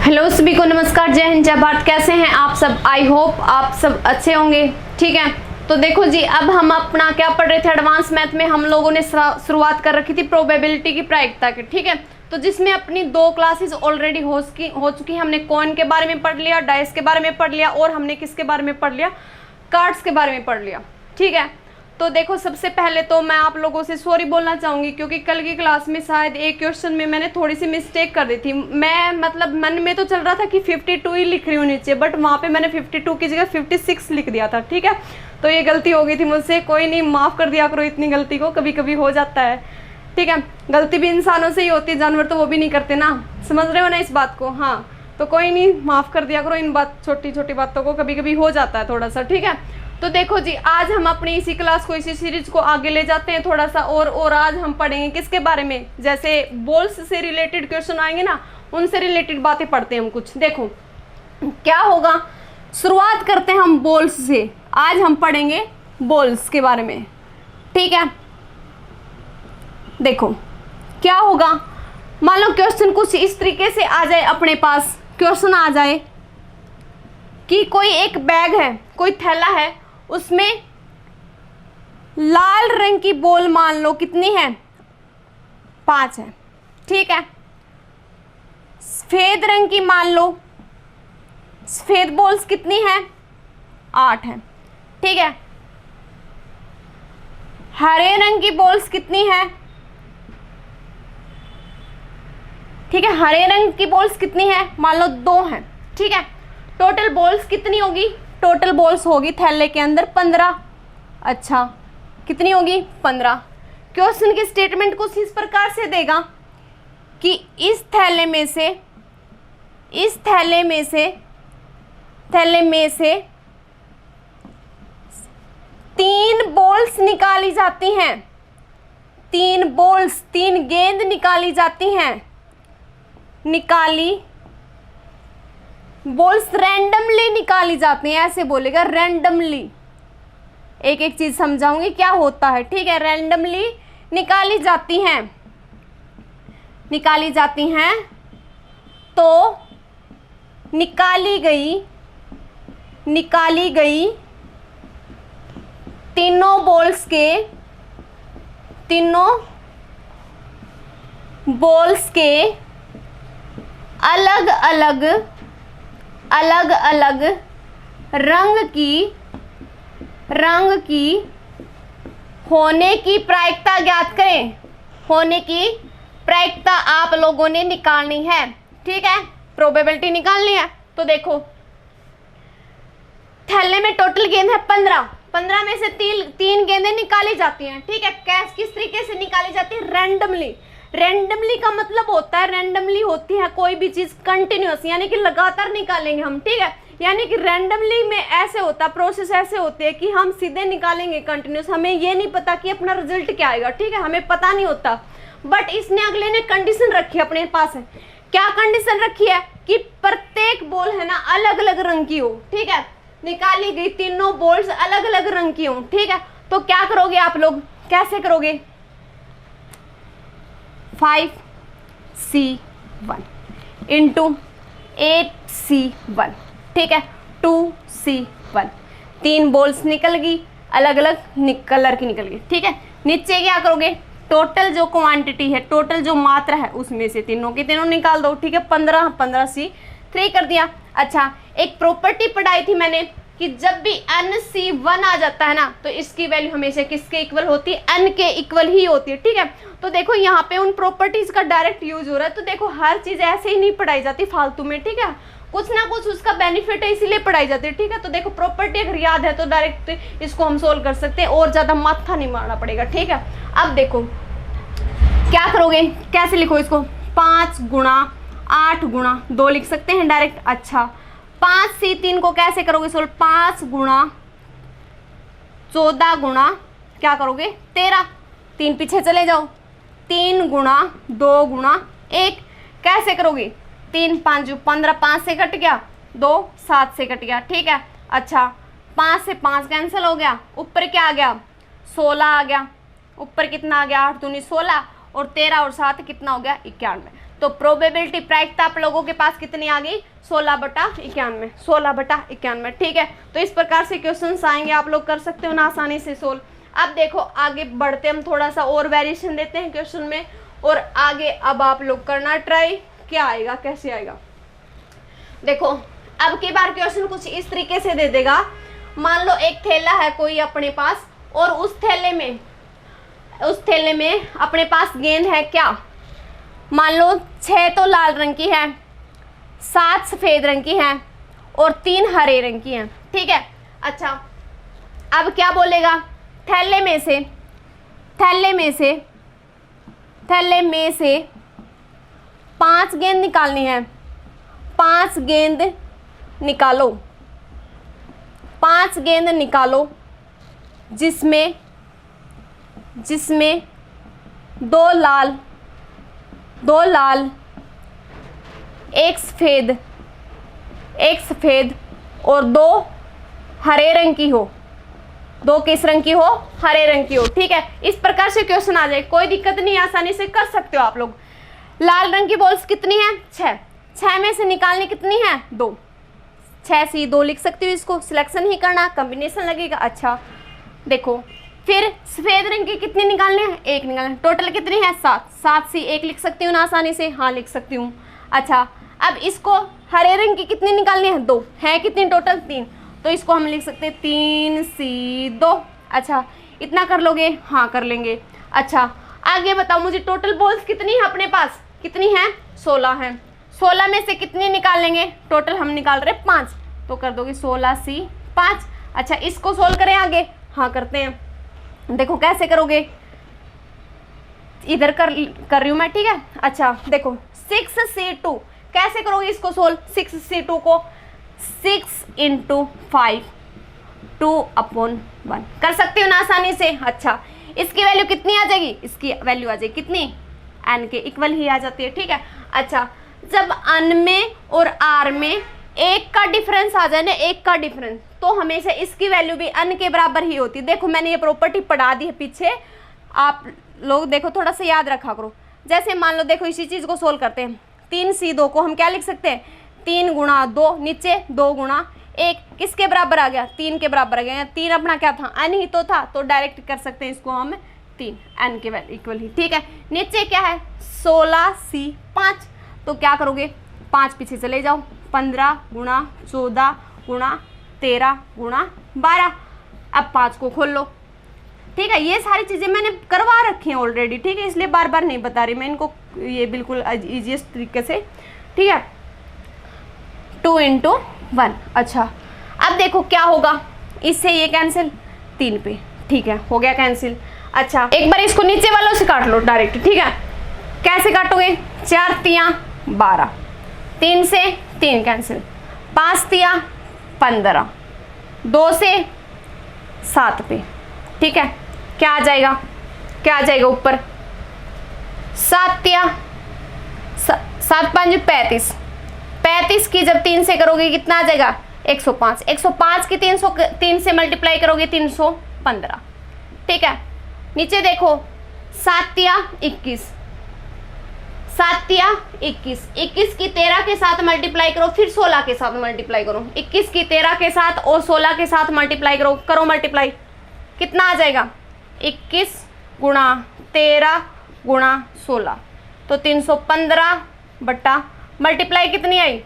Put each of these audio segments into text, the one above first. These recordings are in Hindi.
हेलो सभी को नमस्कार, जय हिंद जय भारत। कैसे हैं आप सब? आई होप आप सब अच्छे होंगे। ठीक है, तो देखो जी, अब हम अपना क्या पढ़ रहे थे, एडवांस मैथ में हम लोगों ने शुरुआत कर रखी थी प्रोबेबिलिटी की प्रायिकता की। ठीक है, तो जिसमें अपनी 2 क्लासेस ऑलरेडी हो चुकी। हमने कॉइन के बारे में पढ़ लिया, डाइस के बारे में पढ़ लिया, और हमने किसके बारे में पढ़ लिया, कार्ड्स के बारे में पढ़ लिया। ठीक है, तो देखो सबसे पहले तो मैं आप लोगों से सॉरी बोलना चाहूँगी, क्योंकि कल की क्लास में शायद एक क्वेश्चन में मैंने थोड़ी सी मिस्टेक कर दी थी। मैं मतलब मन में तो चल रहा था कि 52 ही लिख रही हूँ नीचे, बट वहाँ पे मैंने 52 की जगह 56 लिख दिया था। ठीक है, तो ये गलती हो गई थी मुझसे, कोई नहीं, माफ़ कर दिया करो इतनी गलती को, कभी कभी हो जाता है। ठीक है, गलती भी इंसानों से ही होती है, जानवर तो वो भी नहीं करते ना, समझ रहे हो ना इस बात को? हाँ, तो कोई नहीं, माफ़ कर दिया करो इन छोटी छोटी बातों को, कभी कभी हो जाता है थोड़ा सा। ठीक है, तो देखो जी, आज हम अपनी इसी क्लास को, इसी सीरीज को आगे ले जाते हैं थोड़ा सा, और आज हम पढ़ेंगे किसके बारे में, जैसे बॉल्स से रिलेटेड क्वेश्चन आएंगे ना, उनसे रिलेटेड बातें पढ़ते हैं हम कुछ। देखो क्या होगा, शुरुआत करते हैं हम बॉल्स से। आज हम पढ़ेंगे बॉल्स के बारे में। ठीक है, देखो क्या होगा, मान लो क्वेश्चन कुछ इस तरीके से आ जाए, अपने पास क्वेश्चन आ जाए कि कोई एक बैग है, कोई थैला है, उसमें लाल रंग की बॉल मान लो कितनी है, 5 है। ठीक है, सफेद रंग की मान लो, सफेद बॉल्स कितनी है, 8 है। ठीक है, हरे रंग की बॉल्स कितनी है, ठीक है, हरे रंग की बॉल्स कितनी है, मान लो 2 है। ठीक है, टोटल बॉल्स कितनी होगी, टोटल बॉल्स होगी थैले के अंदर 15। अच्छा, कितनी होगी, 15। क्वेश्चन की स्टेटमेंट कुछ इस प्रकार से देगा कि इस थैले में से 3 बॉल्स निकाली जाती हैं, 3 बॉल्स, 3 गेंद निकाली जाती हैं, बॉल्स रैंडमली निकाली जाती हैं, ऐसे बोलेगा, रैंडमली। एक एक चीज समझाऊंगी क्या होता है। ठीक है, रैंडमली निकाली जाती हैं, तो निकाली गई तीनों बॉल्स के अलग अलग रंग की होने की प्रायिकता ज्ञात करें। होने की प्रायिकता आप लोगों ने निकालनी है। ठीक है, प्रोबेबिलिटी निकालनी है। तो देखो थैले में टोटल गेंद है 15 में से 3 गेंदें निकाली जाती हैं। ठीक है, कैसे, किस तरीके से निकाली जाती है, रैंडमली। रैंडमली का मतलब होता है, रैंडमली होती है कोई भी चीज कंटिन्यूअस, यानी कि लगातार निकालेंगे हम। ठीक है, यानी कि रैंडमली में ऐसे होता, प्रोसेस ऐसे होते हैं कि हम सीधे निकालेंगे कंटिन्यूअस, हमें ये नहीं पता कि अपना रिजल्ट क्या आएगा। ठीक है, हमें पता नहीं होता, बट इसने अगले ने कंडीशन रखी अपने पास है। क्या कंडीशन रखी है कि प्रत्येक बॉल है ना अलग अलग रंग की हो। ठीक है, निकाली गई तीनों बॉल्स अलग अलग रंग की हो। ठीक है, तो क्या करोगे आप लोग, कैसे करोगे, 5C1 इंटू 8C1। ठीक है, 2C1, 3 बॉल्स निकल गई, अलग अलग कलर की निकल गई। ठीक है, नीचे क्या करोगे, टोटल जो क्वांटिटी है, टोटल जो मात्रा है, उसमें से तीनों की तीनों निकाल दो। ठीक है, 15C3 कर दिया। अच्छा, एक प्रॉपर्टी पढ़ाई थी मैंने कि जब भी NC1 आ जाता है ना, तो इसकी वैल्यू हमेशा किसके इक्वल होती है, N के इक्वल ही होती है। ठीक है, तो देखो यहाँ पे उन प्रॉपर्टीज का डायरेक्ट यूज हो रहा है। तो देखो हर चीज ऐसे ही नहीं पढ़ाई जाती फालतू में। ठीक है, कुछ ना कुछ उसका बेनिफिट है, इसीलिए पढ़ाई जाती है। ठीक है, तो देखो प्रॉपर्टी अगर याद है तो डायरेक्ट इसको हम सोल्व कर सकते हैं, और ज्यादा माथा नहीं मारना पड़ेगा। ठीक है, अब देखो क्या करोगे, कैसे लिखो इसको, 5 गुणा 8 गुणा 2 लिख सकते हैं डायरेक्ट। अच्छा, 5C3 को कैसे करोगे सोल्व, 5 गुणा 14 गुणा क्या करोगे, 13, 3 पीछे चले जाओ, 3 गुणा 2 गुणा 1 कैसे करोगे, 3 5 15, 5 से कट गया, 2 7 से कट गया। ठीक है, अच्छा 5 से 5 कैंसिल हो गया, ऊपर क्या आ गया, 16 आ गया, ऊपर कितना आ गया, 8 दूनी 16, और 13 और 7 कितना हो गया, 91। तो प्रोबेबिलिटी प्रायिकता आप लोगों के पास कितनी आ गई, 16/91, 16/91। ठीक है, तो इस प्रकार से क्वेश्चंस आएंगे, आप लोग कर सकते हो ना आसानी से सोल्व। अब देखो आगे बढ़ते हम, थोड़ा सा और वेरिएशन देते हैं क्वेश्चन में, और आगे अब आप लोग करना ट्राई, क्या आएगा कैसे आएगा। देखो अब की बार क्वेश्चन कुछ इस तरीके से दे देगा, मान लो एक थैला है कोई अपने पास, और उस थैले में अपने पास गेंद है क्या, मान लो 6 तो लाल रंग की है, 7 सफेद रंग की है और 3 हरे रंग की है। ठीक है, अच्छा अब क्या बोलेगा, थैले में से 5 गेंद निकालनी है, 5 गेंद निकालो, 5 गेंद निकालो जिसमें 2 लाल, एक सफेद और 2 हरे रंग की हो, 2 किस रंग की हो, हरे रंग की हो। ठीक है, इस प्रकार से क्वेश्चन आ जाए, कोई दिक्कत नहीं, आसानी से कर सकते हो आप लोग। लाल रंग की बॉल्स कितनी है, 6 में से निकालनी कितनी है, 2, 6C2 लिख सकती हो, इसको सिलेक्शन ही करना, कॉम्बिनेशन लगेगा। अच्छा देखो फिर सफेद रंग की कितनी निकालनी है, 1 निकालना, टोटल कितनी है, 7C1 लिख सकती हूँ ना आसानी से, हाँ लिख सकती हूँ। अच्छा अब इसको हरे रंग की कितनी निकालनी है, 2 है, कितनी टोटल 3, तो इसको हम लिख सकते हैं 3C2। अच्छा इतना कर लोगे, हाँ कर लेंगे। अच्छा आगे बताओ मुझे, टोटल बॉल्स कितनी है अपने पास, कितनी है, 16 है, 16 में से कितनी निकाल लेंगे, टोटल हम निकाल रहे 5, तो कर दोगे 16C5। अच्छा इसको सोल्व करें आगे, हाँ करते हैं, देखो कैसे करोगे, इधर कर रही हूँ मैं। ठीक है, अच्छा देखो 6C2 कैसे करोगे इसको सोल्व, 6C2 को 6 × 5 2/1 कर सकते हो ना आसानी से। अच्छा इसकी वैल्यू कितनी आ जाएगी, इसकी वैल्यू आ जाएगी कितनी, n के इक्वल ही आ जाती है। ठीक है, अच्छा जब n में और r में 1 का डिफरेंस आ जाए ना, 1 का डिफरेंस, तो हमेशा इसकी वैल्यू भी n के बराबर ही होती है। देखो मैंने ये प्रॉपर्टी पढ़ा दी है पीछे, आप लोग देखो थोड़ा सा याद रखा करो। जैसे मान लो देखो इसी चीज़ को सोल्व करते हैं, 3C2 को हम क्या लिख सकते हैं, 3 × 2, नीचे 2 × 1 किसके बराबर आ गया, 3 के बराबर आ गया, 3 अपना क्या था, n ही तो था, तो डायरेक्ट कर सकते हैं इसको हम 3 n के इक्वल ही। ठीक है, नीचे क्या है 16C5, तो क्या करोगे 5 पीछे चले जाओ, 15 × 14 × 13 × 12, अब 5 को खोल लो। ठीक है, ये सारी चीज़ें मैंने करवा रखी हैं ऑलरेडी, ठीक है, इसलिए बार बार नहीं बता रही मैं इनको, ये बिल्कुल ईजीएस्ट तरीके से। ठीक है, 2 × 1। अच्छा अब देखो क्या होगा, इससे ये कैंसिल 3 पे, ठीक है हो गया कैंसिल। अच्छा एक बार इसको नीचे वालों से काट लो डायरेक्ट। ठीक है, कैसे काटोगे, 4 × 12, 3 से 3 कैंसिल, 5 × 15, 2 से 7 पे। ठीक है, क्या आ जाएगा, क्या आ जाएगा ऊपर, 7 × 5 35, 35 की जब 3 से करोगे कितना आ जाएगा, 105, 105 की 3 से मल्टीप्लाई करोगे 315। ठीक है, नीचे देखो 7 × 21, 7 × 21, 21 की 13 के साथ मल्टीप्लाई करो, फिर 16 के साथ मल्टीप्लाई करो, 21 की 13 के साथ और 16 के साथ मल्टीप्लाई करो मल्टीप्लाई, कितना आ जाएगा, 21 × 13 × 16, तो 315 बट्टा मल्टीप्लाई कितनी आई,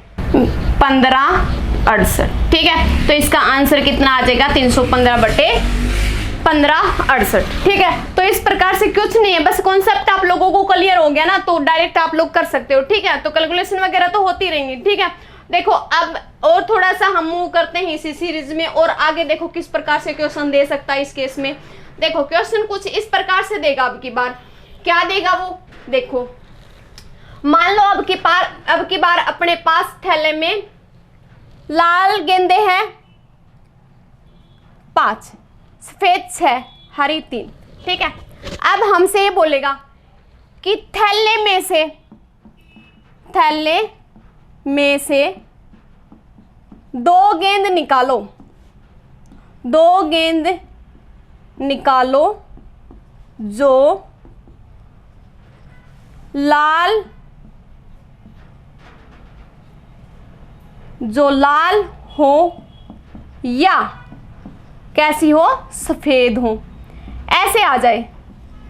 1568। ठीक है, तो इसका आंसर कितना आ जाएगा, 315/1568। ठीक है, तो इस प्रकार से कुछ नहीं है, बस कॉन्सेप्ट आप लोगों को क्लियर हो गया ना, तो डायरेक्ट आप लोग कर सकते हो। ठीक है, तो कैलकुलेशन वगैरह तो होती रहेंगी। ठीक है, देखो अब और थोड़ा सा हम मूव करते हैं इसी सीरीज में, और आगे देखो किस प्रकार से क्वेश्चन दे सकता है इस केस में। देखो क्वेश्चन कुछ इस प्रकार से देगा, अब की बार क्या देगा वो देखो, मान लो अब की बार अपने पास थैले में लाल गेंदे हैं 5, सफेद 6, हरी 3। ठीक है, अब हमसे ये बोलेगा कि थैले में से 2 गेंद निकालो, 2 गेंद निकालो जो लाल जो लाल हो या कैसी हो, सफेद हो, ऐसे आ जाए।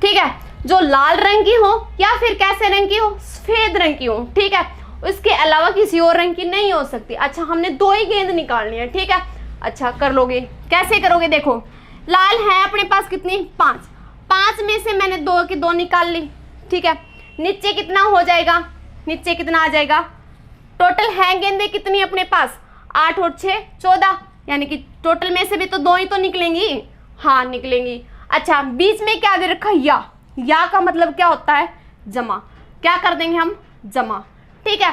ठीक है, जो लाल रंग की हो या फिर कैसे रंग की हो, सफेद रंग की हो। ठीक है, उसके अलावा किसी और रंग की नहीं हो सकती। अच्छा, हमने 2 ही गेंद निकालनी है। ठीक है, अच्छा कर लोगे, कैसे करोगे? देखो लाल है अपने पास कितनी, 5, 5 में से मैंने 2 की 2 निकाल ली। ठीक है, नीचे कितना हो जाएगा, नीचे कितना आ जाएगा, टोटल है गेंदें कितनी अपने पास, 8 और 6 14, यानी कि टोटल में से भी तो 2 ही तो निकलेंगी। हाँ निकलेंगी। अच्छा, बीच में क्या दे रखा, या का मतलब क्या होता है, जमा। क्या कर देंगे हम, जमा। ठीक है,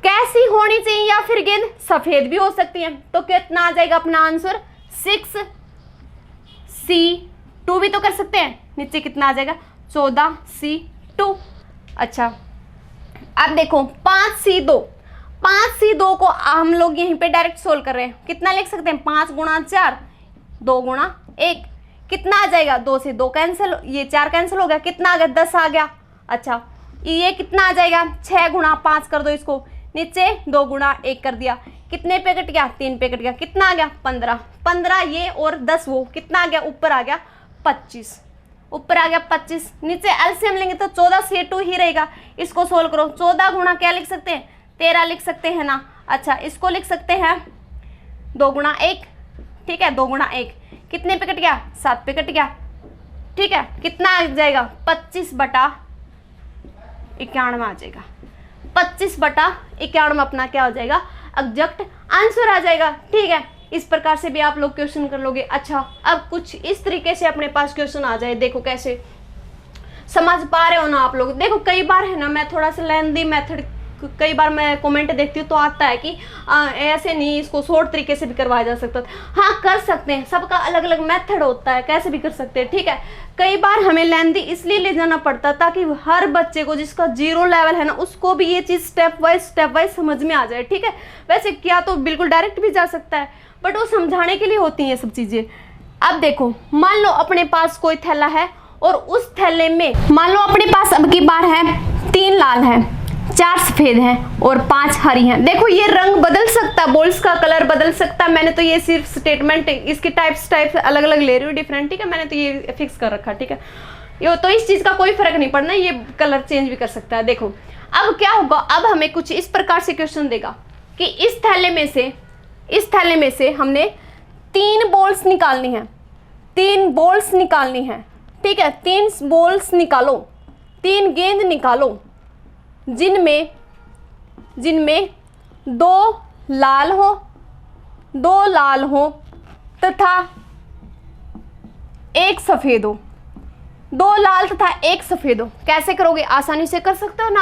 कैसी होनी चाहिए या फिर गेंद, सफेद भी हो सकती है। तो कितना आ जाएगा अपना आंसर, 6C2 भी तो कर सकते हैं। नीचे कितना आ जाएगा, 14C2। अच्छा, अब देखो 5C2, 5C2 को हम लोग यहीं पे डायरेक्ट सोल्व कर रहे हैं। कितना लिख सकते हैं, 5 गुणा 4, 2 गुणा 1, कितना आ जाएगा, 2 से 2 कैंसिल, ये 4 कैंसिल हो गया, कितना आ गया, 10 आ गया। अच्छा, ये कितना आ जाएगा, 6 गुणा 5 कर दो इसको, नीचे 2 गुणा 1 कर दिया, कितने पे कट गया, 3 पे कट गया, कितना आ गया, 15, 15 ये और 10 वो, कितना आ गया, ऊपर आ गया 25, ऊपर आ गया 25। नीचे एलसीएम लेंगे तो 14C2 ही रहेगा। इसको सोल्व करो, 14 गुणा क्या लिख सकते हैं, 13 लिख सकते हैं ना। अच्छा, इसको लिख सकते हैं 2 गुणा 1। ठीक है, 2 गुणा 1 कितने पे कट गया, 7 पे कट गया। ठीक है, कितना आ जाएगा, 25/91 आ जाएगा। 25/91 अपना क्या हो जाएगा, एग्जैक्ट आंसर आ जाएगा। ठीक है, इस प्रकार से भी आप लोग क्वेश्चन कर लोगे। अच्छा, अब कुछ इस तरीके से अपने पास क्वेश्चन आ जाए, देखो कैसे समझ पा रहे हो ना आप लोग। देखो कई बार है ना, मैं थोड़ा सा लेंदी मेथड, कई बार मैं कमेंट देखती हूँ तो आता है कि ऐसे नहीं, इसको शॉर्ट तरीके से भी करवाया जा सकता है। हाँ कर सकते हैं, सबका अलग अलग मेथड होता है, कैसे भी कर सकते हैं। ठीक है, कई बार हमें लेंदी इसलिए ले जाना पड़ता है ताकि हर बच्चे को जिसका 0 लेवल है ना, उसको भी ये चीज़ स्टेप वाइज समझ में आ जाए। ठीक है, वैसे क्या तो बिल्कुल डायरेक्ट भी जा सकता है, बट वो समझाने के लिए होती हैं ये सब चीज़ें। अब देखो, मान लो अपने पास कोई थैला है और उस थैले में मान लो अपने पास अब की बार है 3 लाल है, 4 सफेद हैं और 5 हरी हैं। देखो ये रंग बदल सकता है, बॉल्स का कलर बदल सकता है। मैंने तो ये सिर्फ स्टेटमेंट, इसके टाइप्स अलग अलग ले रही हूँ डिफरेंट। ठीक है, मैंने तो ये फिक्स कर रखा। ठीक है, ये तो इस चीज़ का कोई फर्क नहीं पड़ना, ये कलर चेंज भी कर सकता है। देखो अब क्या होगा, अब हमें कुछ इस प्रकार से क्वेश्चन देगा कि इस थैले में से हमने 3 बॉल्स निकालनी है, 3 बॉल्स निकालनी है। ठीक है, 3 बॉल्स निकालो, 3 गेंद निकालो जिनमें 2 लाल हो तथा 1 सफेद हो, 2 लाल तथा 1 सफेद हो। कैसे करोगे, आसानी से कर सकते हो ना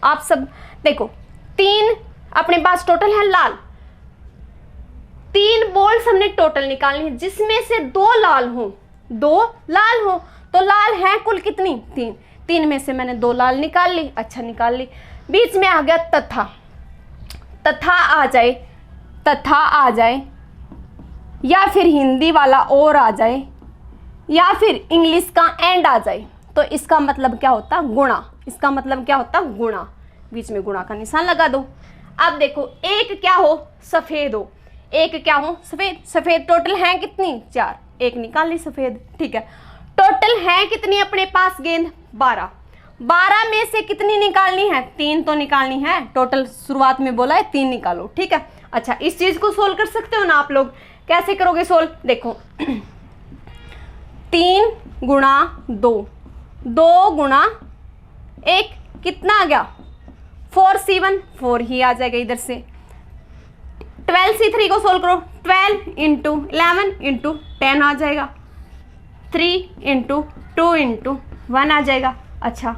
आप सब। देखो 3 अपने पास टोटल है लाल, 3 बॉल्स हमने टोटल निकालनी है जिसमें से 2 लाल हो, तो लाल है कुल कितनी, 3 में से मैंने 2 लाल निकाल ली। अच्छा निकाल ली, बीच में आ गया तथा आ जाए या फिर हिंदी वाला और आ जाए या फिर इंग्लिश का एंड आ जाए, तो इसका मतलब क्या होता, गुणा। इसका मतलब क्या होता, गुणा। बीच में गुणा का निशान लगा दो। अब देखो 1 क्या हो, सफेद हो, 1 क्या हो, सफेद टोटल है कितनी, 4, 1 निकाल ली सफेद। ठीक है, टोटल है कितनी अपने पास गेंद, 12, 12 में से कितनी निकालनी है, 3 तो निकालनी है। टोटल शुरुआत में बोला है 3 निकालो। ठीक है, अच्छा इस चीज को सोल्व कर सकते हो ना आप लोग, कैसे करोगे सोल्व, देखो 3 गुणा 2, 2 गुणा 1 कितना आ गया, 4C1, 4 ही आ जाएगा इधर से। 12C3 को सोल्व करो, 12 × 11 × 10 आ जाएगा, 3 × 2 × 1 आ जाएगा। अच्छा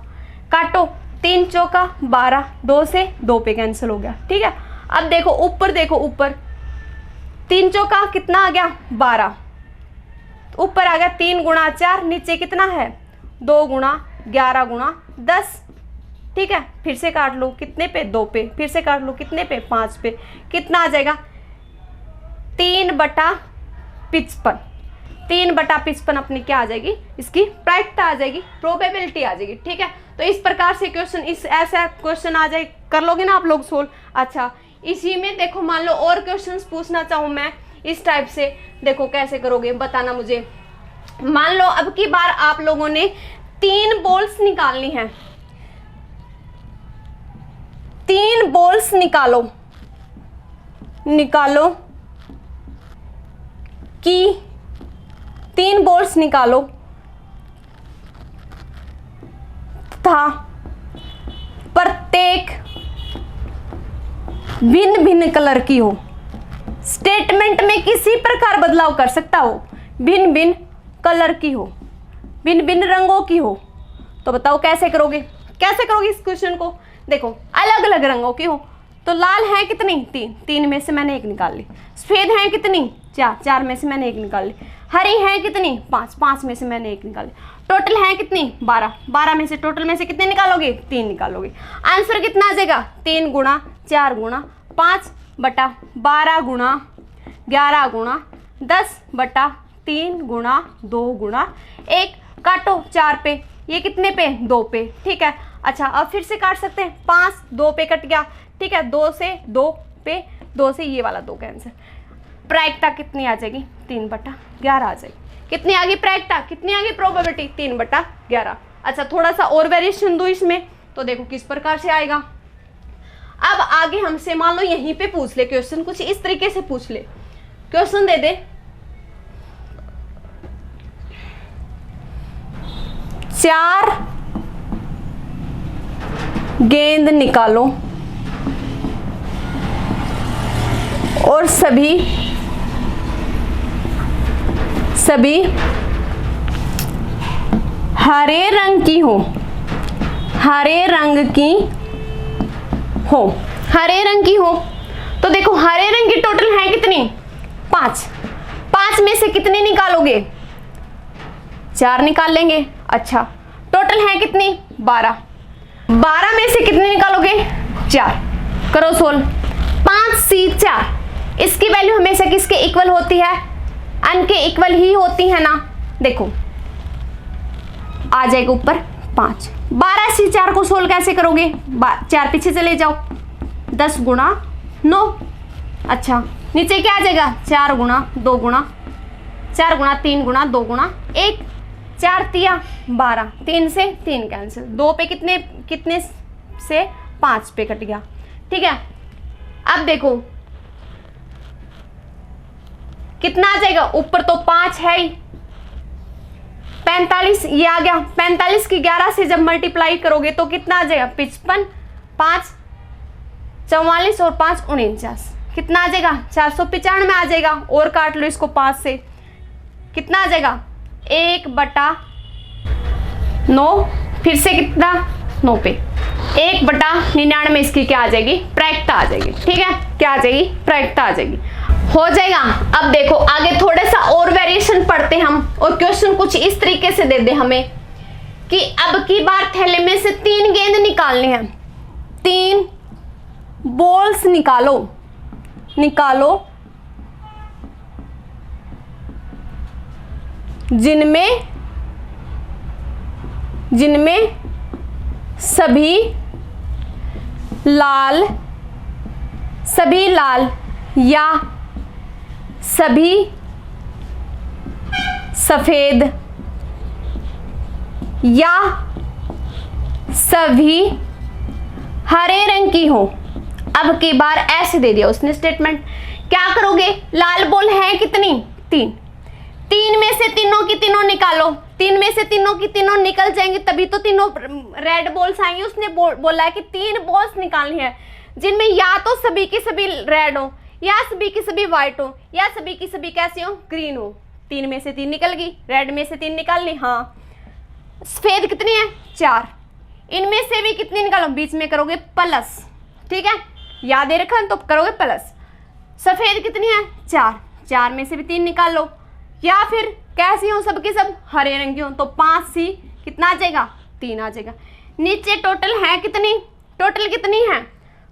काटो, 3 चौका 12, 2 से 2 पे कैंसिल हो गया। ठीक है, अब देखो ऊपर, देखो ऊपर 3 चौका कितना आ गया, 12, ऊपर आ गया 3 गुणा 4, नीचे कितना है 2 गुणा 11 गुणा 10। ठीक है, फिर से काट लो, कितने पे, 2 पे, फिर से काट लो, कितने पे, 5 पे, कितना आ जाएगा 3/55। 3/55 अपनी क्या आ जाएगी, इसकी प्रायिकता आ जाएगी, प्रोबेबिलिटी आ जाएगी। ठीक है, तो इस प्रकार से क्वेश्चन, इस ऐसा क्वेश्चन आ जाए, कर लोगे ना आप लोग सोल्व। अच्छा इसी में देखो मान लो और क्वेश्चंस पूछना चाहूँ मैं इस टाइप से, देखो कैसे करोगे बताना मुझे। मान लो अब की बार आप लोगों ने 3 बॉल्स निकालनी है, 3 बॉल्स निकालो कि 3 बॉल्स निकालो तथा प्रत्येक भिन्न भिन्न कलर की हो। स्टेटमेंट में किसी प्रकार बदलाव कर सकता हो, भिन्न भिन्न कलर की हो, भिन्न भिन्न रंगों की हो। तो बताओ कैसे करोगे, कैसे करोगे इस क्वेश्चन को। देखो अलग अलग रंगों की हो तो लाल है कितनी 3, 3 में से मैंने 1 निकाल ली। सफेद है कितनी 4, 4 में से मैंने 1 निकाल ली। हरी है कितनी 5, 5 में से मैंने 1 निकाल ली। टोटल है कितनी 12, 12 में से टोटल में से कितने निकालोगे 3 निकालोगे। आंसर कितना आ जाएगा 3 गुणा 4 गुणा 5 बटा 12 गुणा 11 गुणा 10 बटा 3 गुणा 2 गुणा 1। काटो 4 पे, ये कितने पे 2 पे, ठीक है। अच्छा अब फिर से काट सकते हैं, 5 2 पे कट गया, ठीक है। 2 से 2 पे, 2 से ये वाला 2 कैंसिल। प्रायिकता कितनी आ जाएगी 3 बटा 11 आ जाएगी। कितनी आ गई प्रायिकता, कितनी आ गई प्रोबेबिलिटी 3 बटा 11। अच्छा थोड़ा सा और वेरिएशन दो इसमें, तो देखो किस प्रकार से आएगा। अब आगे हमसे मान लो यहीं पे पूछ ले क्वेश्चन, कुछ इस तरीके से पूछ ले, क्वेश्चन दे दे 4 गेंद निकालो और सभी हरे रंग की हो, हरे रंग की हो, हरे रंग की हो। तो देखो हरे रंग की टोटल है कितनी 5, 5 में से कितनी निकालोगे 4 निकाल लेंगे। अच्छा टोटल है कितनी 12, 12 में से कितने निकालोगे 4। करो सोल्व, 5 C 4, इसकी वैल्यू हमेशा किसके इक्वल होती है, n के इक्वल ही होती है ना। देखो आ जाएगा ऊपर 5। 12 C 4 को सोल्व कैसे करोगे, 4 पीछे चले जाओ, 10 गुणा 9। अच्छा नीचे क्या आ जाएगा 4 गुणा 2 गुणा 4 गुणा 3 गुणा 2 गुणा 1, 4 तिया 12, 3 से 3 कैंसिल, 2 पे कितने से 5 पे कट गया, ठीक है। अब देखो कितना आ जाएगा, ऊपर तो 5 है ही, 45 ये आ गया। 45 की 11 से जब मल्टीप्लाई करोगे तो कितना आ जाएगा 55, 5 44 और 5 49, कितना आ जाएगा 495 आ जाएगा। और काट लो इसको 5 से, कितना आ जाएगा 1 बटा 9, फिर से कितना 9 पे 1 बटा 99, इसकी क्या आ जाएगी प्रायिकता आ जाएगी, ठीक है। क्या आ जाएगी प्रायिकता आ जाएगी, हो जाएगा। अब देखो आगे थोड़ा सा और वेरिएशन पढ़ते हैं हम, और क्वेश्चन कुछ इस तरीके से दे दे हमें कि अब की बार थैले में से 3 गेंद निकालने हैं, 3 बॉल्स निकालो जिनमें सभी लाल या सभी सफेद या सभी हरे रंग की हो। अब की बार ऐसे दे दिया उसने स्टेटमेंट, क्या करोगे, लाल बॉल है कितनी 3, 3 में से तीनों की तीनों निकालो, 3 में से तीनों की तीनों निकल जाएंगी तभी तो तीनों रेड बॉल्स आएंगी। उसने बोला है कि 3 बॉल्स निकालनी है जिनमें या तो सभी की सभी रेड हो, या सभी की सभी व्हाइट हो, या सभी की सभी कैसी हो ग्रीन हो। 3 में से 3 निकल गई, रेड में से 3 निकाल ली, हाँ। सफेद कितनी है 4, इनमें से भी कितनी निकालो, बीच में करोगे प्लस, ठीक है, याद रखा तो करोगे प्लस। सफेद कितनी है 4, 4 में से भी 3 निकाल लो, या फिर कैसी हो सबकी सब हरे रंग की हो, तो 5 C कितना आ जाएगा 3 आ जाएगा। नीचे टोटल है कितनी, टोटल कितनी है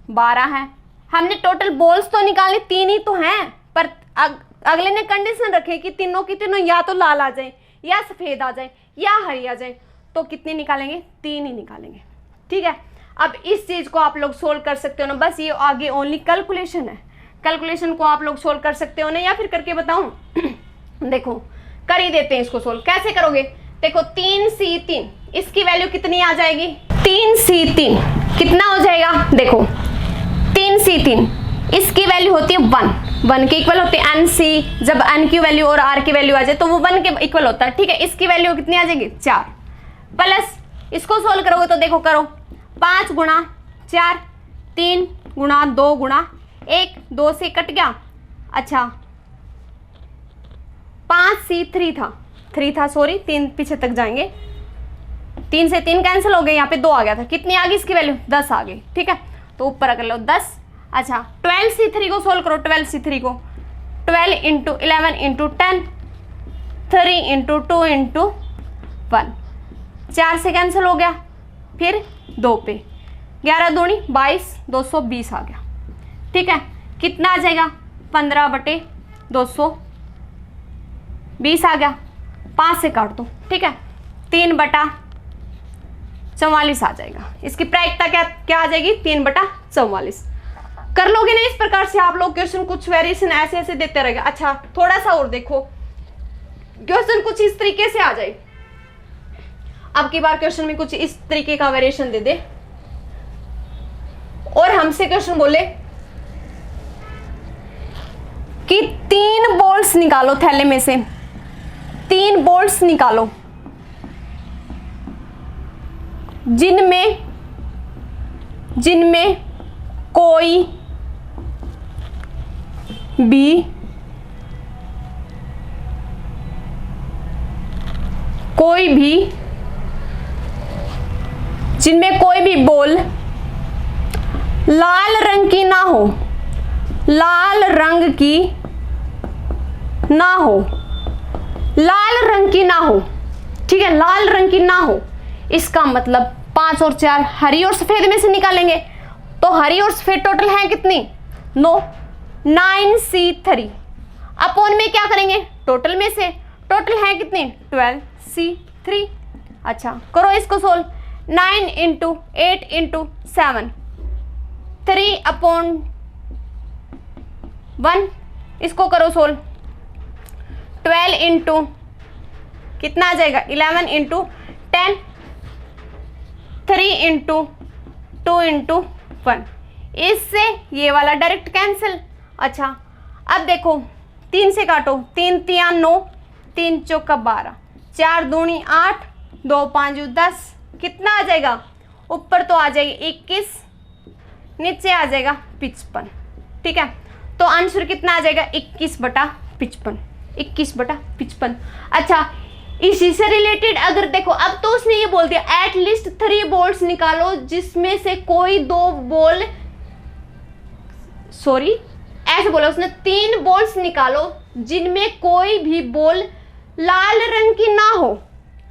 12 है। हमने टोटल बॉल्स तो निकाली 3 ही तो हैं, पर अगले ने कंडीशन रखे कि तीनों की तीनों या तो लाल आ जाए, या सफेद आ जाए, या हरी आ जाए, तो कितनी निकालेंगे 3 ही निकालेंगे, ठीक है। अब इस चीज को आप लोग सोल्व कर सकते हो ना, बस ये आगे ओनली कैलकुलेशन है, कैलकुलेशन को आप लोग सोल्व कर सकते हो ना, या फिर करके बताऊं देखो कर ही देते हैं इसको सोल्व। कैसे करोगे, देखो 3C3 इसकी वैल्यू कितनी आ जाएगी, 3C3 कितना हो जाएगा, देखो 3C3 इसकी वैल्यू होती है 1 के इक्वल होती है NC, जब N की वैल्यू और R की वैल्यू आ जाए तो वो 1 के इक्वल होता है, ठीक है। इसकी वैल्यू कितनी आ जाएगी 4, प्लस इसको सोल्व करोगे तो देखो करो 5 गुणा 4, 3 गुणा 2 गुणा 1, 2 से कट गया, अच्छा 5C3 था, 3 था सॉरी, 3 पीछे तक जाएंगे, 3 से 3 कैंसिल हो गए, यहाँ पे 2 आ गया था, कितनी आ गई इसकी वैल्यू 10 आ गई, ठीक है। तो ऊपर कर लो 10, अच्छा 12C3 को सोल्व करो, 12C3 को 12 इंटू 11 इंटू 10, 3 इंटू 2 इंटू 1, 4 से कैंसिल हो गया, फिर 2 पे 11 दूनी 22, 220 आ गया, ठीक है। कितना आ जाएगा 15/220 आ गया, 5 से काट दो, ठीक है, 3/44 आ जाएगा। इसकी प्रायिकता क्या आ जाएगी 3/44। कर लोगे ना इस प्रकार से आप लोग क्वेश्चन, कुछ वेरिएशन ऐसे ऐसे देते रहेगा। अच्छा थोड़ा सा और देखो, क्वेश्चन कुछ इस तरीके से आ जाए, अब की बार क्वेश्चन में कुछ इस तरीके का वेरिएशन दे दे और हमसे क्वेश्चन बोले कि 3 बॉल्स निकालो, थैले में से 3 बॉल्स निकालो जिनमें कोई भी बॉल लाल रंग की ना हो, लाल रंग की ना हो, ठीक है, लाल रंग की ना हो। इसका मतलब 5 और 4 हरी और सफेद में से निकालेंगे, तो हरी और सफेद टोटल है कितनी 9, 9C3 अपॉन में क्या करेंगे टोटल में से, टोटल है कितनी 12C3। अच्छा करो इसको सोल्व, 9 इंटू 8 इंटू 7, 3/1, इसको करो सोल्व, 12 इंटू कितना आ जाएगा 11 इंटू 10, 3 इंटू 2 इंटू 1, इससे ये वाला डायरेक्ट कैंसिल। अच्छा अब देखो 3 से काटो, 3 3 9, 3 चौका 12, 4 दूनी 8, 2 5 10, कितना आ जाएगा ऊपर तो आ जाएगी 21, नीचे आ जाएगा 55, ठीक है। तो आंसर कितना आ जाएगा 21/55, 21/55। अच्छा इसी से रिलेटेड अगर देखो, अब तो उसने ये बोल दिया एटलीस्ट 3 बॉल्स निकालो जिसमें से कोई 2 बॉल, सॉरी ऐसे बोला उसने 3 बॉल्स निकालो जिनमें कोई भी बॉल लाल रंग की ना हो,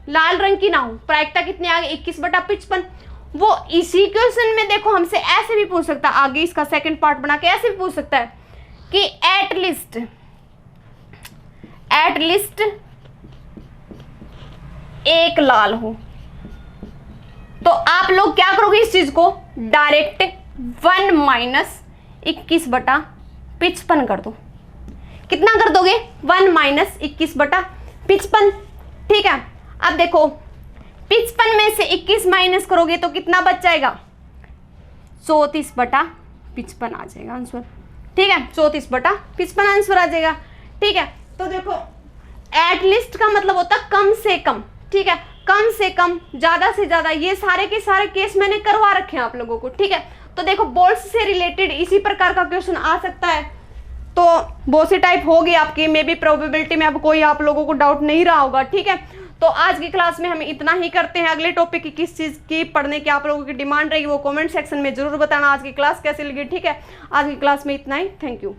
लाल रंग की ना हो। प्रायिकता कितनी आ गई 21/55। वो इसी क्वेश्चन में देखो हमसे ऐसे भी पूछ सकता है, आगे इसका सेकंड पार्ट बना के ऐसे भी पूछ सकता है कि एटलीस्ट एक लाल हो। तो आप लोग क्या करोगे इस चीज को डायरेक्ट 1 माइनस 21/55 कर दो। कितना कर दोगे 1 माइनस 21/55, ठीक है। अब देखो 55 में से 21 माइनस करोगे तो कितना बच जाएगा 34/55 आ जाएगा आंसर, ठीक है। 34/55 आंसर आ जाएगा, ठीक है। तो देखो एटलीस्ट का मतलब होता कम से कम, ठीक है, कम से कम, ज्यादा से ज्यादा, ये सारे के सारे केस मैंने करवा रखे हैं आप लोगों को, ठीक है। तो देखो बोल्स से रिलेटेड इसी प्रकार का क्वेश्चन आ सकता है। तो बहुत सी टाइप होगी आपकी, मे बी प्रोबेबिलिटी में अब कोई आप लोगों को डाउट नहीं रहा होगा, ठीक है। तो आज की क्लास में हम इतना ही करते हैं। अगले टॉपिक की किस चीज़ की पढ़ने की आप लोगों की डिमांड रहेगी वो कमेंट सेक्शन में जरूर बताना। आज की क्लास कैसी लगी, ठीक है। आज की क्लास में इतना ही, थैंक यू।